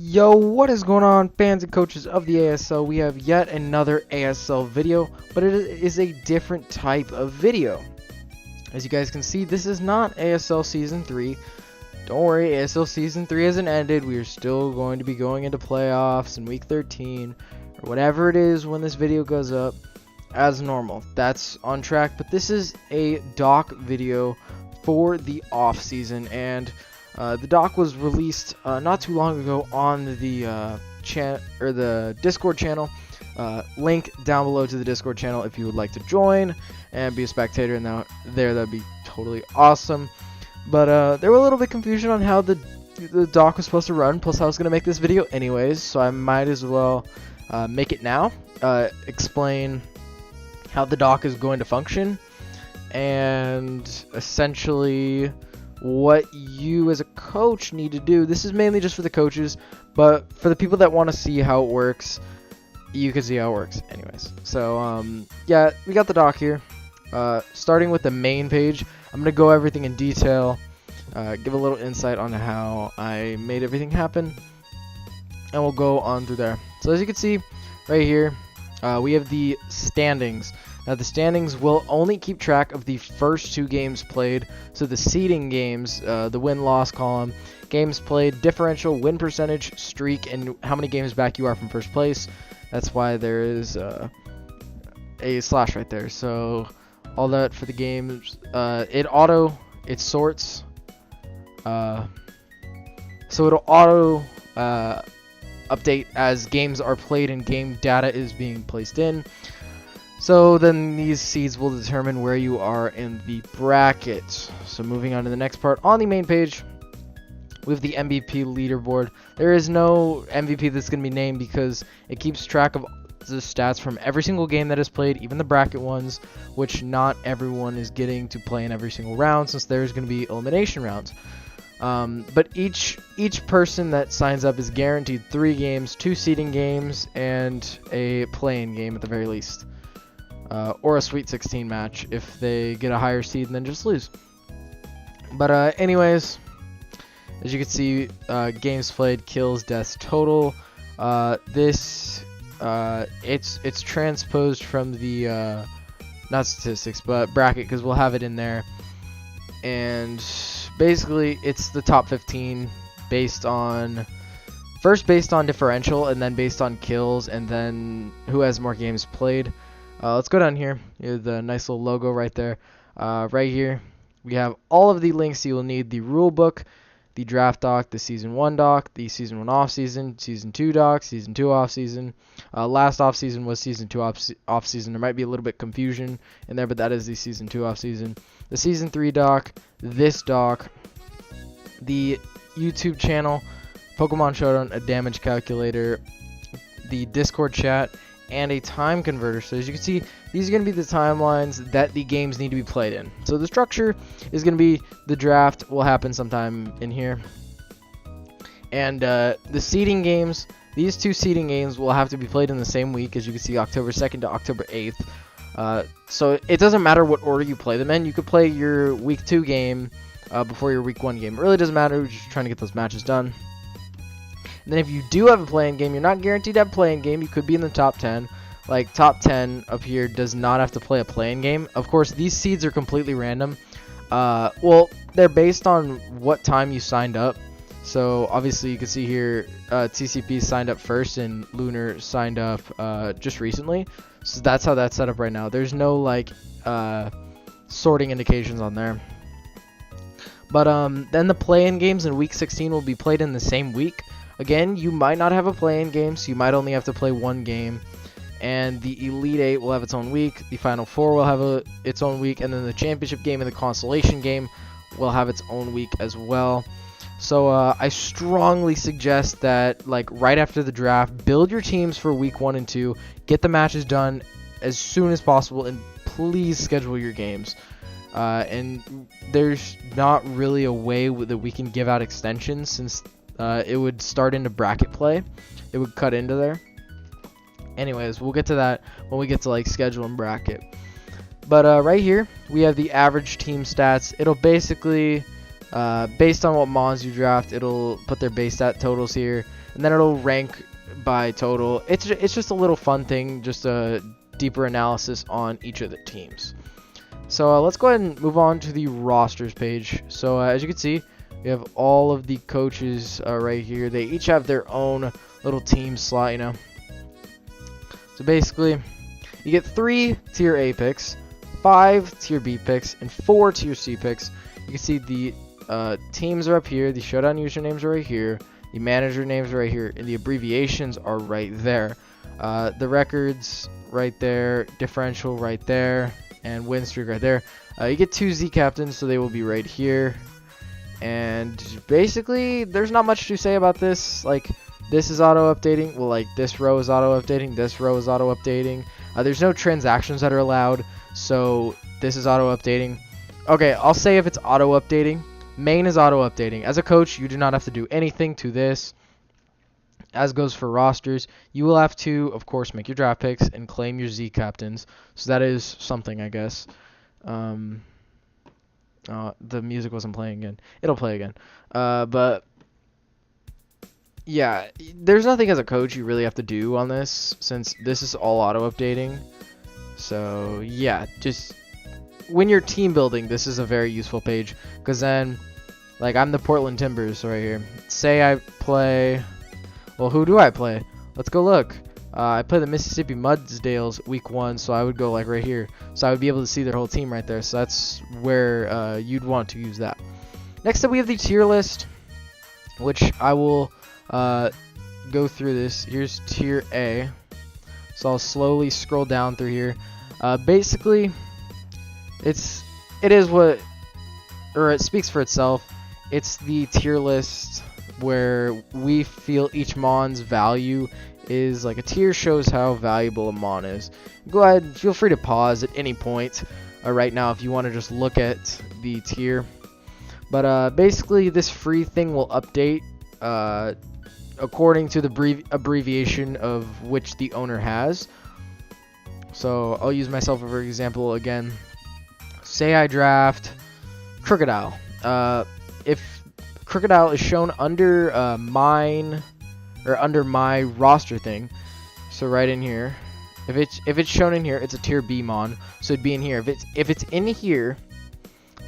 Yo, what is going on, fans and coaches of the ASL? We have yet another ASL video, but it is a different type of video. As you guys can see, this is not ASL Season 3. Don't worry, ASL Season 3 hasn't ended. We are still going to be going into playoffs in Week 13, or whatever it is when this video goes up, as normal. That's on track, but this is a doc video for the off-season, and the doc was released not too long ago on the Discord channel. Link down below to the Discord channel if you would like to join and be a spectator in there. That'd be totally awesome. But there were a little bit confusion on how the doc was supposed to run. Plus, I was gonna make this video anyways, so I might as well make it now. Explain how the doc is going to function and essentially what you as a coach need to do. This is mainly just for the coaches, but for the people that want to see how it works, you can see how it works anyways. So yeah, we got the doc here. Starting with the main page, I'm gonna go everything in detail, give a little insight on how I made everything happen, and we'll go on through there. So as you can see right here, we have the standings. Now the standings will only keep track of the first 2 games played, so the seeding games, the win-loss column, games played, differential, win percentage, streak, and how many games back you are from first place. That's why there is a slash right there. So all that for the games. It sorts. So it'll auto update as games are played and game data is being placed in. So then these seeds will determine where you are in the bracket. So moving on to the next part, on the main page, we have the MVP leaderboard. There is no MVP that's going to be named because it keeps track of the stats from every single game that is played, even the bracket ones, which not everyone is getting to play in every single round since there's going to be elimination rounds. But each person that signs up is guaranteed 3 games, 2 seeding games, and a play-in game at the very least. Or a Sweet 16 match if they get a higher seed and then just lose. But anyways, as you can see, games played, kills, deaths total. It's transposed from the not statistics but bracket, because we'll have it in there. And basically, it's the top 15 based on differential, and then based on kills, and then who has more games played. Let's go down here. You have the nice little logo right there. Right here, we have all of the links you will need: the rule book, the draft doc, the season 1 doc, the season 1 off season, season 2 doc, season 2 off season. Last off season was season 2 off season. There might be a little bit confusion in there, but that is the season 2 off season. The season 3 doc, this doc, the YouTube channel, Pokemon Showdown, a damage calculator, the Discord chat, and a time converter. So as you can see, these are going to be the timelines that the games need to be played in. So the structure is going to be the draft will happen sometime in here, and the seeding games, these 2 seeding games will have to be played in the same week. As you can see, October 2nd to October 8th. So it doesn't matter what order you play them in. You could play your week 2 game before your week 1 game. It really doesn't matter. We're just trying to get those matches done. And then if you do have a play-in game, you're not guaranteed to have a play-in game. You could be in the top 10. Like, top 10 up here does not have to play a play-in game. Of course, these seeds are completely random. Well, they're based on what time you signed up. So, obviously, you can see here, TCP signed up first and Lunar signed up just recently. So, that's how that's set up right now. There's no, like, sorting indications on there. But then the play-in games in Week 16 will be played in the same week. Again, you might not have a play-in game, so you might only have to play 1 game. And the Elite 8 will have its own week. The Final 4 will have its own week. And then the Championship game and the Constellation game will have its own week as well. So I strongly suggest that, like, right after the draft, build your teams for Week 1 and 2. Get the matches done as soon as possible. And please schedule your games. And there's not really a way that we can give out extensions, since it would start into bracket play. It would cut into there. Anyways, we'll get to that when we get to, like, schedule and bracket. But right here, we have the average team stats. It'll basically Based on what mons you draft, it'll put their base stat totals here, and then it'll rank by total. It's just a little fun thing, just a deeper analysis on each of the teams. So let's go ahead and move on to the rosters page. So as you can see, we have all of the coaches right here. They each have their own little team slot, you know. So basically, you get 3 tier A picks, 5 tier B picks, and 4 tier C picks. You can see the teams are up here, the Showdown usernames are right here, the manager names are right here, and the abbreviations are right there. The records right there, differential right there, and win streak right there. You get 2 Z captains, so they will be right here. And basically, there's not much to say about this. Like, this is auto-updating. Well, like, this row is auto-updating. This row is auto-updating. There's no transactions that are allowed, so this is auto-updating. Okay, I'll say if it's auto-updating. Main is auto-updating. As a coach, you do not have to do anything to this. As goes for rosters, you will have to, of course, make your draft picks and claim your Z captains. So that is something, I guess. The music wasn't playing again. It'll play again. But yeah, there's nothing as a coach you really have to do on this, since this is all auto-updating. So yeah, just when you're team building, this is a very useful page, because then, like, I'm the Portland Timbers right here. Say I play, well, who do I play? Let's go look. I play the Mississippi Mudsdales week 1, so I would go like right here. So I would be able to see their whole team right there. So that's where you'd want to use that. Next up, we have the tier list, which I will go through this. Here's tier A. So I'll slowly scroll down through here. Basically, it speaks for itself. It's the tier list where we feel each mon's value is. Like, a tier shows how valuable a mon is. Go ahead, feel free to pause at any point right now if you want to just look at the tier. But basically, this free thing will update according to the abbreviation of which the owner has. So I'll use myself for example again. Say I draft Crocodile. If Crocodile is shown under under my roster thing, so right in here, if it's shown in here, it's a tier B mon, so it'd be in here. If it's in here,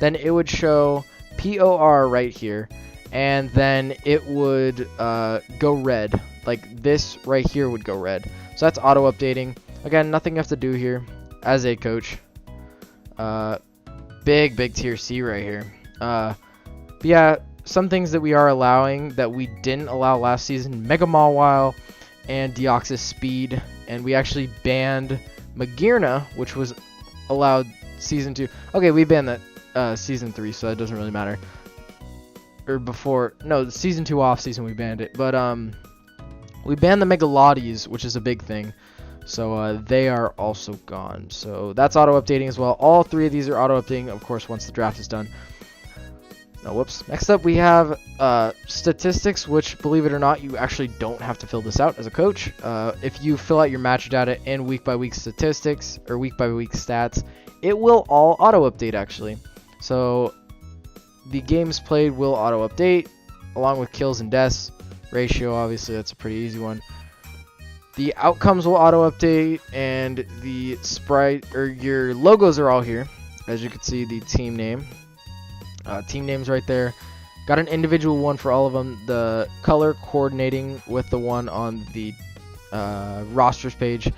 then it would show POR right here, and then it would go red. Like, this right here would go red. So that's auto updating. Again, nothing you have to do here as a coach. Big tier C right here. But yeah, some things that we are allowing that we didn't allow last season: Mega Mawile and Deoxys Speed. And we actually banned Magearna, which was allowed season 2. Okay, we banned that season 3, so that doesn't really matter. Or before, no, season 2 off season we banned it. But we banned the Megalodis, which is a big thing. So they are also gone. So that's auto-updating as well. All 3 of these are auto-updating, of course, once the draft is done. Oh, whoops. Next up, we have statistics, which, believe it or not, you actually don't have to fill this out as a coach. If you fill out your match data and week-by-week statistics, or week-by-week stats, it will all auto-update, actually. So the games played will auto-update, along with kills and deaths. Ratio, obviously, that's a pretty easy one. The outcomes will auto-update, and the sprite, or your logos are all here. As you can see, the team name. Team names right there. Got an individual one for all of them. The color coordinating with the one on the rosters page.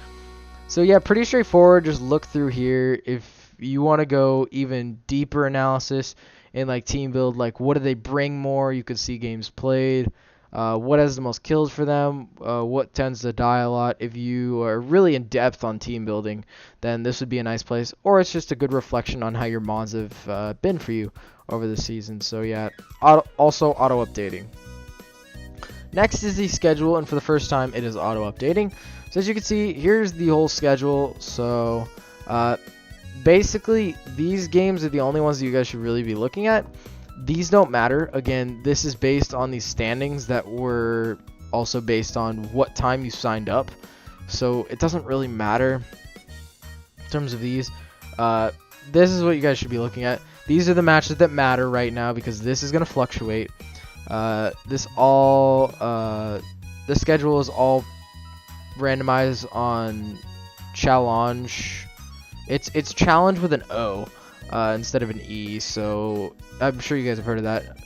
So yeah, pretty straightforward. Just look through here. If you want to go even deeper analysis in like team build, like what do they bring more, you could see games played. What has the most kills for them? What tends to die a lot? If you are really in depth on team building, then this would be a nice place. Or it's just a good reflection on how your mons have been for you over the season. So yeah, also auto-updating. Next is the schedule, and for the first time, it is auto-updating. So as you can see, here's the whole schedule. So basically, these games are the only ones that you guys should really be looking at. These don't matter. Again, this is based on these standings that were also based on what time you signed up. So it doesn't really matter in terms of these. This is what you guys should be looking at. these are the matches that matter right now because this is going to fluctuate. The schedule is all randomized on challenge. It's challenge with an O instead of an E, so I'm sure you guys have heard of that.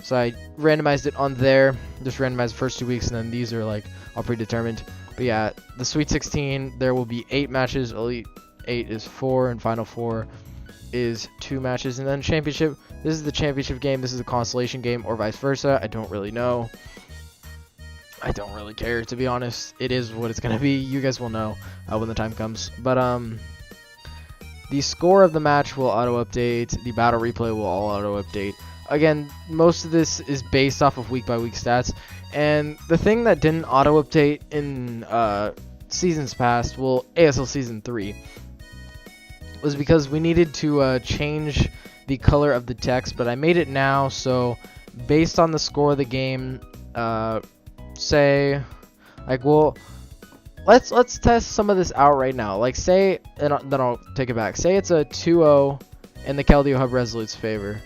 So I randomized it on there, just randomized the first 2 weeks, and then these are like all predetermined. But yeah, the Sweet 16, there will be 8 matches. Elite 8 is 4, and Final 4 is 2 matches. And then Championship, this is the championship game, this is the consolation game, or vice versa. I don't really know. I don't really care, to be honest. It is what it's going to be. You guys will know when the time comes. But the score of the match will auto-update. The battle replay will all auto-update. Again, most of this is based off of week-by-week stats. And the thing that didn't auto-update in seasons past, well, ASL Season 3, was because we needed to change the color of the text. But I made it now, so based on the score of the game, say, like, well, let's test some of this out right now. Like, say, and then I'll take it back. Say it's a 2-0 in the Caldeo Hub Resolute's favor.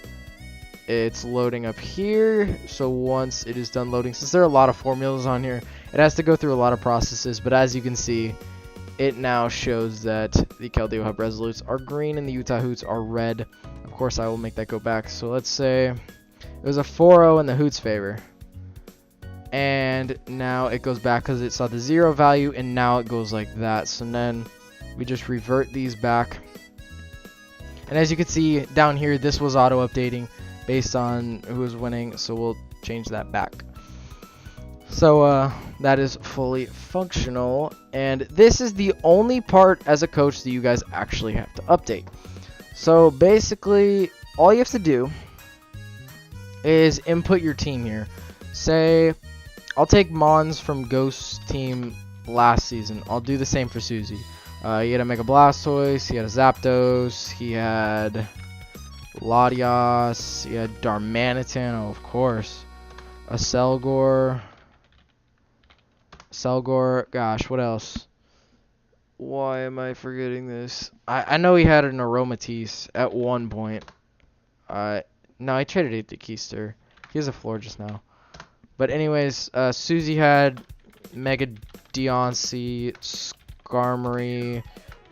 It's loading up here, so once it is done loading, since there are a lot of formulas on here, it has to go through a lot of processes, but as you can see, it now shows that the Caldeo Hub Resolutes are green and the Utah Hoots are red. Of course, I will make that go back. So let's say it was a 4-0 in the Hoots' favor. And now it goes back because it saw the 0 value, and now it goes like that. So then we just revert these back. And as you can see down here, this was auto-updating based on who was winning, so we'll change that back. So that is fully functional, and this is the only part as a coach that you guys actually have to update. So basically, all you have to do is input your team here. Say, I'll take Mons from Ghost's team last season. I'll do the same for Suzy. He had a Mega Blastoise, he had a Zapdos, he had Latias, he had Darmanitan, oh, of course, a Selgor, gosh, what else? Why am I forgetting this? I know he had an Aromatisse at one point. No, I traded it to Keister. He has a floor just now. But anyways, Suzy had Mega Deoncé, Skarmory,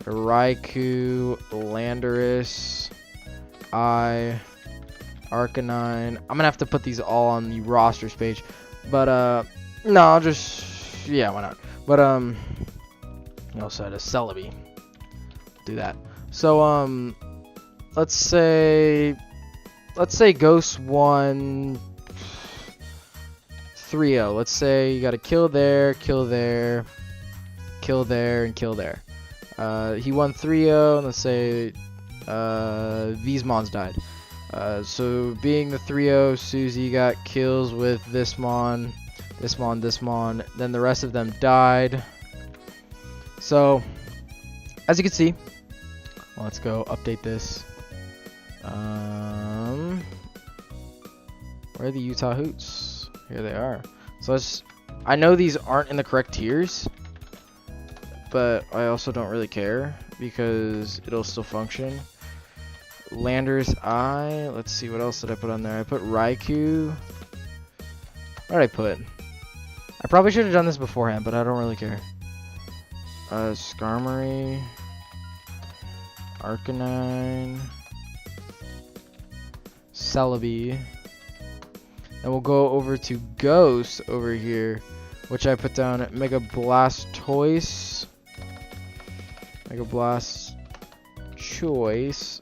Raikou, Landorus, Arcanine. I'm gonna have to put these all on the rosters page, but no, I'll just, yeah, why not? But I also had a Celebi. Do that. So let's say Ghost won 3-0. Let's say you got to kill there, kill there, kill there, and kill there. He won 3-0, and let's say these Mons died. So being the 3-0, Suzy got kills with this Mon, this Mon, this Mon. Then the rest of them died. So as you can see, well, let's go update this. Where are the Utah Hoots? Here they are. So I know these aren't in the correct tiers, but I also don't really care because it'll still function. Landers let's see, what else did I put on there? I put Raikou. What did I put? I probably should have done this beforehand, but I don't really care. Skarmory, Arcanine, Celebi. And we'll go over to Ghost over here, which I put down at Mega Blastoise, Mega Blastoise,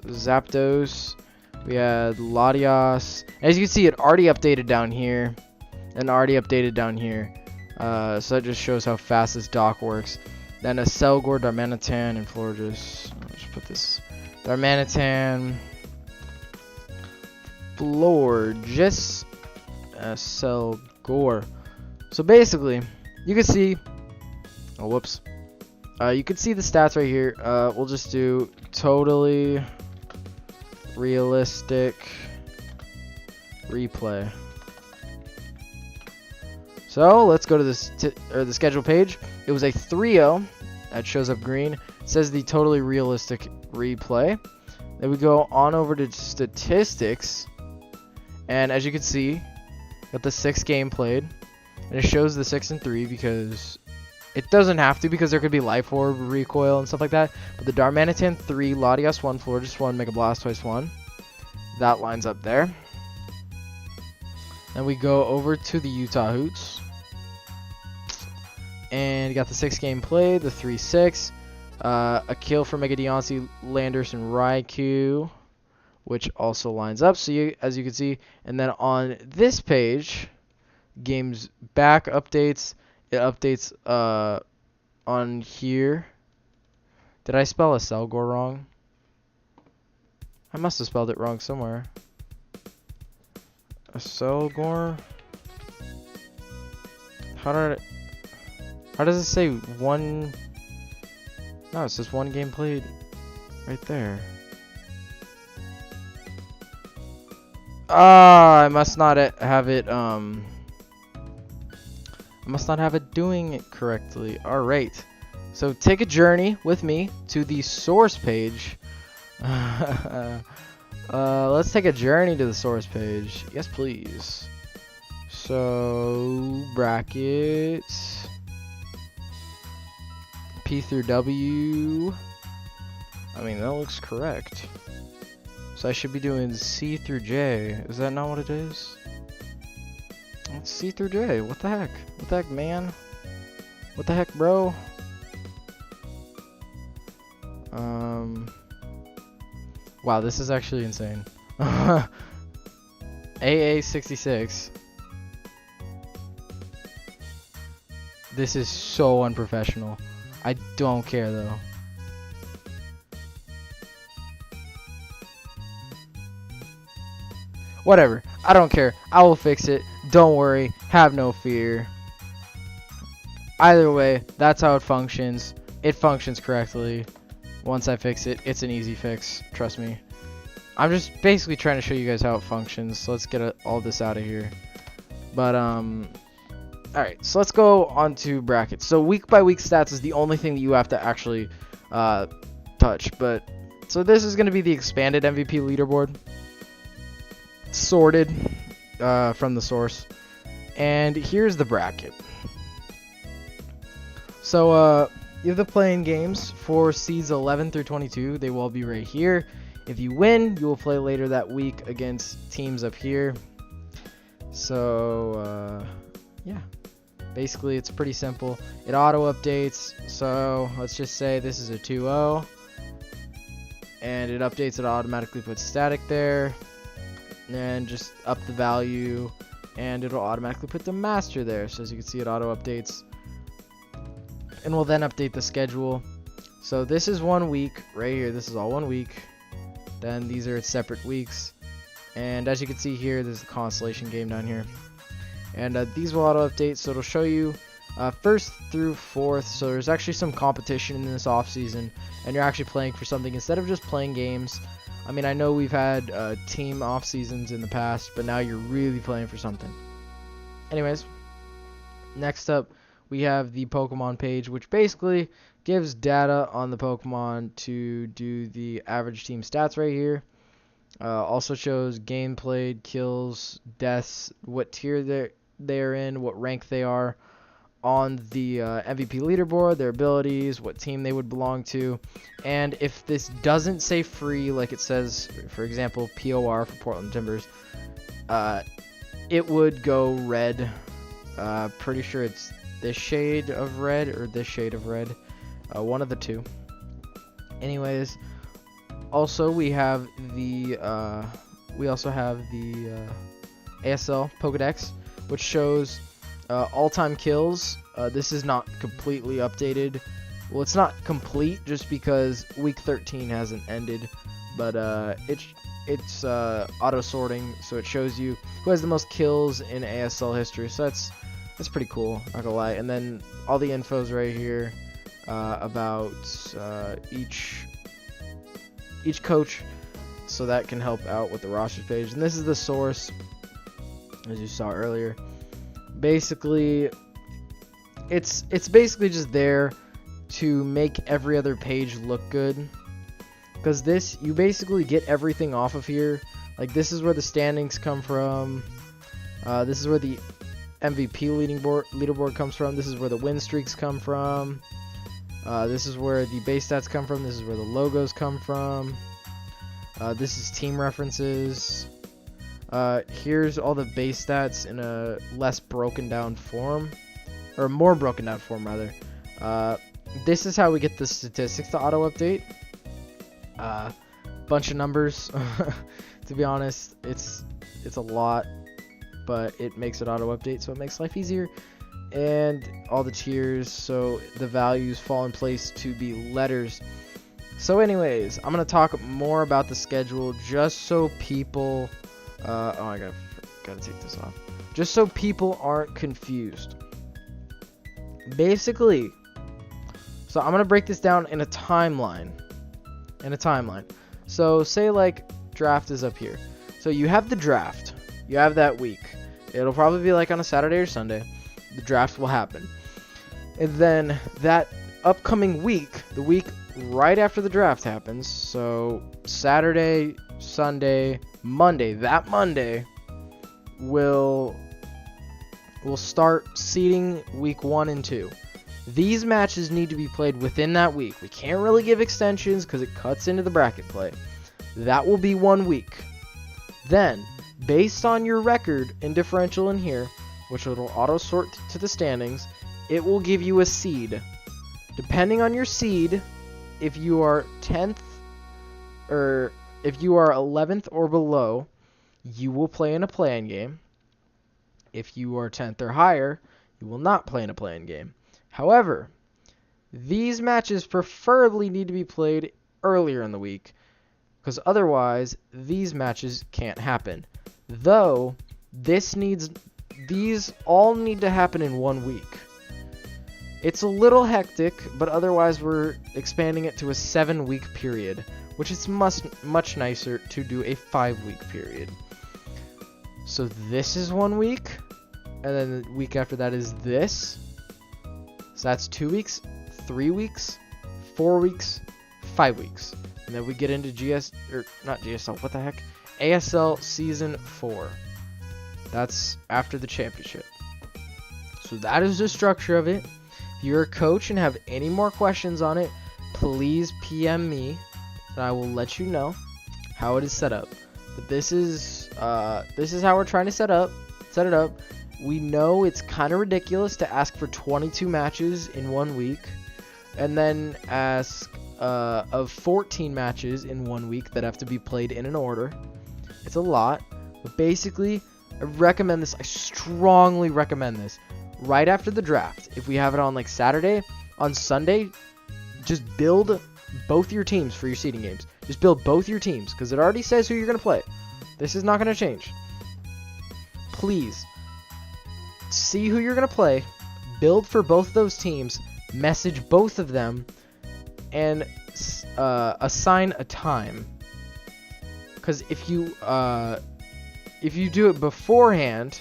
Zapdos. We had Latias. As you can see, it already updated down here, and already updated down here. So that just shows how fast this dock works. Then a Selgor, Darmanitan, and Florges. I'll just put this Darmanitan, Florges, Selgor. So basically, you can see. Oh, whoops. You can see the stats right here. We'll just do totally realistic replay. So let's go to this the schedule page. It was a 3-0. That shows up green. It says the totally realistic replay. Then we go on over to statistics, and as you can see, got the 6 game played, and it shows the 6 and 3 because it doesn't have to, because there could be Life Orb, Recoil, and stuff like that. But the Darmanitan 3, Latias 1, Florges 1, Mega Blastoise 1. That lines up there. Then we go over to the Utah Hoots. And you got the 6 game played, the 3-6. A kill for Mega Deontay, Landers, and Raikou, which also lines up. So as you can see, and then on this page, games back updates. It updates on here. Did I spell a Selgor wrong? I must have spelled it wrong somewhere. A Selgor? How does it say one? No, it says 1 game played right there. I must not have it doing it correctly. Alright. So take a journey with me to the source page. Let's take a journey to the source page. Yes, please. So, brackets. P through W. I mean, that looks correct. So I should be doing C through J. Is that not what it is? It's C through J. What the heck? What the heck, man? What the heck, bro? Wow, this is actually insane. AA66. This is so unprofessional. I don't care though. Whatever. I don't care. I will fix it. Don't worry. Have no fear. Either way, that's how it functions. It functions correctly. Once I fix it, it's an easy fix. Trust me. I'm just basically trying to show you guys how it functions. So let's get all this out of here. But, alright, so let's go on to brackets. So week by week stats is the only thing that you have to actually touch. But so this is going to be the expanded MVP leaderboard, sorted from the source. And here's the bracket. So you have the playing games for seeds 11 through 22. They will all be right here. If you win, you will play later that week against teams up here. So yeah. Basically, it's pretty simple. It auto-updates, so let's just say this is a 2-0. And it updates, it automatically puts static there. And just up the value, and it'll automatically put the master there. So as you can see, it auto-updates. And we'll then update the schedule. So this is 1 week, right here. This is all 1 week. Then these are its separate weeks. And as you can see here, there's the constellation game down here. And these will auto-update, so it'll show you 1st through 4th. So there's actually some competition in this off-season, and you're actually playing for something instead of just playing games. I mean, I know we've had team off-seasons in the past, but now you're really playing for something. Anyways, next up, we have the Pokemon page, which basically gives data on the Pokemon to do the average team stats right here. Also shows game played, kills, deaths, what tier they're in, what rank they are on the MVP leaderboard, their abilities, what team they would belong to. And if this doesn't say free, like it says, for example, POR for Portland Timbers, it would go red. Pretty sure it's this shade of red or this shade of red. One of the two. Anyways, also we have the ASL Pokedex, which shows all-time kills. This is not completely updated. Well, it's not complete just because week 13 hasn't ended, but it's auto sorting, so it shows you who has the most kills in ASL history. So that's pretty cool, not gonna lie. And then all the info's right here about each coach, so that can help out with the roster page. And this is the source, as you saw earlier. Basically, it's basically just there to make every other page look good. because this, you basically get everything off of here. Like, this is where the standings come from. This is where the MVP leaderboard comes from. This is where the win streaks come from. This is where the base stats come from. This is where the logos come from. This is team references. Here's all the base stats in a less broken down form, or more broken down form rather. This is how we get the statistics to auto update. Bunch of numbers. To be honest, it's a lot, but it makes it auto update, so it makes life easier. And all the tiers, so the values fall in place to be letters. So anyways, I'm gonna talk more about the schedule just so people I gotta take this off, just so people aren't confused. Basically, so I'm gonna break this down in a timeline. So say like draft is up here. So you have the draft. You have that week. It'll probably be like on a Saturday or Sunday. The draft will happen. And then that upcoming week, the week right after the draft happens, so Saturday, Sunday, Monday, that Monday will start seeding week 1 and 2. These matches need to be played within that week. We can't really give extensions because it cuts into the bracket play. That will be 1 week. Then, based on your record and differential in here, which will auto sort to the standings, it will give you a seed. Depending on your seed, if you are 10th or if you are 11th or below, you will play in a play-in game. If you are 10th or higher, you will not play in a play-in game. However, these matches preferably need to be played earlier in the week, because otherwise these matches can't happen. Though these all need to happen in 1 week. It's a little hectic, but otherwise we're expanding it to a 7-week period, which is much nicer to do a 5-week period. So this is 1 week, and then the week after that is this. So that's 2 weeks, 3 weeks, 4 weeks, 5 weeks. And then we get into what the heck? ASL Season 4. That's after the championship. So that is the structure of it. If you're a coach and have any more questions on it, please PM me, and I will let you know how it is set up. But this is how we're trying to set it up. We know it's kind of ridiculous to ask for 22 matches in 1 week, and then ask of 14 matches in 1 week that have to be played in an order. It's a lot, but basically, I recommend this. I strongly recommend this. Right after the draft, if we have it on like Saturday, on Sunday, just build both your teams for your seeding games. Just build both your teams, because it already says who you're going to play. This is not going to change. Please, see who you're going to play, build for both those teams, message both of them, and assign a time. Because if you do it beforehand,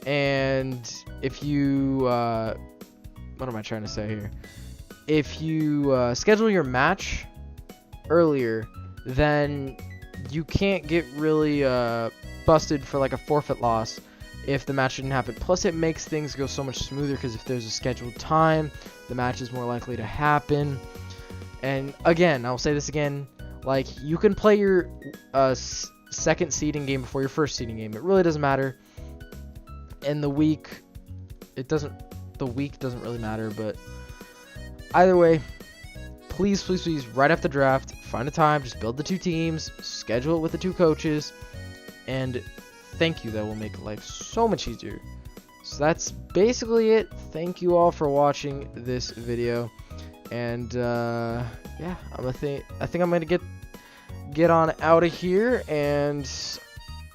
and if you what am I trying to say here? If you schedule your match earlier, then you can't get really busted for like a forfeit loss if the match didn't happen. Plus, it makes things go so much smoother, because if there's a scheduled time, the match is more likely to happen. And again, I'll say this again, like, you can play your second seeding game before your first seeding game. It really doesn't matter. And the week doesn't really matter, but either way, please, right after the draft, find a time, just build the 2 teams, schedule it with the 2 coaches, and thank you. That will make life so much easier. So that's basically it. Thank you all for watching this video, and yeah, I think I'm gonna get on out of here. And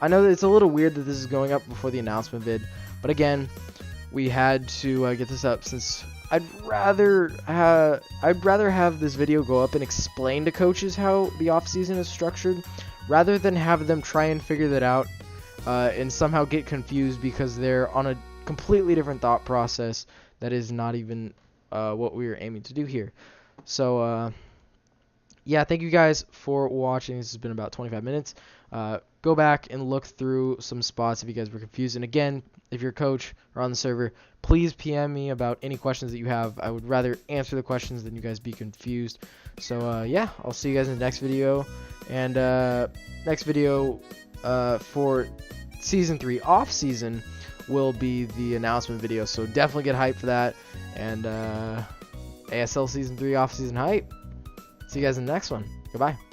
I know that it's a little weird that this is going up before the announcement vid, but again, we had to get this up since I'd rather have this video go up and explain to coaches how the off-season is structured, rather than have them try and figure that out and somehow get confused because they're on a completely different thought process that is not even what we were aiming to do here. So yeah, thank you guys for watching. This has been about 25 minutes. Go back and look through some spots if you guys were confused. And again, if you're a coach or on the server, please PM me about any questions that you have. I would rather answer the questions than you guys be confused. So yeah, I'll see you guys in the next video. And next video for Season 3 off-season will be the announcement video. So definitely get hyped for that. And ASL Season 3 off-season hype. See you guys in the next one. Goodbye.